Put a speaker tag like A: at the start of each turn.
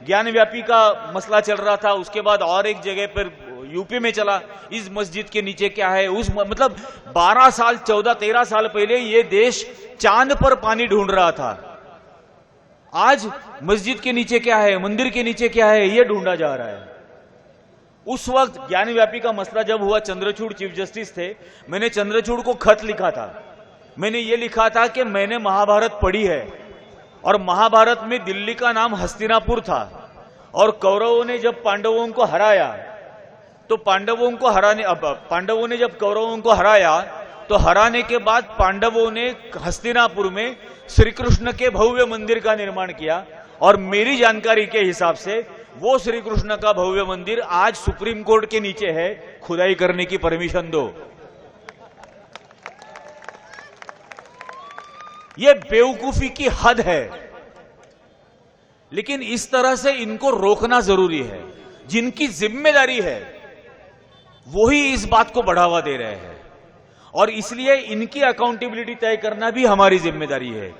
A: ज्ञानव्यापी का मसला चल रहा था, उसके बाद और एक जगह पर यूपी में चला, इस मस्जिद के नीचे क्या है, मतलब 12 साल 14-13 साल पहले ये देश चांद पर पानी ढूंढ रहा था। आज मस्जिद के नीचे क्या है, मंदिर के नीचे क्या है, ये ढूंढा जा रहा है। उस वक्त ज्ञानव्यापी का मसला जब हुआ, चंद्रचूड़ चीफ जस्टिस थे, मैंने चंद्रचूड़ को खत लिखा था। मैंने ये लिखा था कि मैंने महाभारत पढ़ी है और महाभारत में दिल्ली का नाम हस्तिनापुर था और कौरवों ने जब पांडवों को हराया तो पांडवों ने जब कौरवों को हराया तो हराने के बाद पांडवों ने हस्तिनापुर में श्री कृष्ण के भव्य मंदिर का निर्माण किया और मेरी जानकारी के हिसाब से वो श्री कृष्ण का भव्य मंदिर आज सुप्रीम कोर्ट के नीचे है। खुदाई करने की परमिशन दो। ये बेवकूफी की हद है, लेकिन इस तरह से इनको रोकना जरूरी है। जिनकी जिम्मेदारी है वो ही इस बात को बढ़ावा दे रहे हैं और इसलिए इनकी अकाउंटेबिलिटी तय करना भी हमारी जिम्मेदारी है।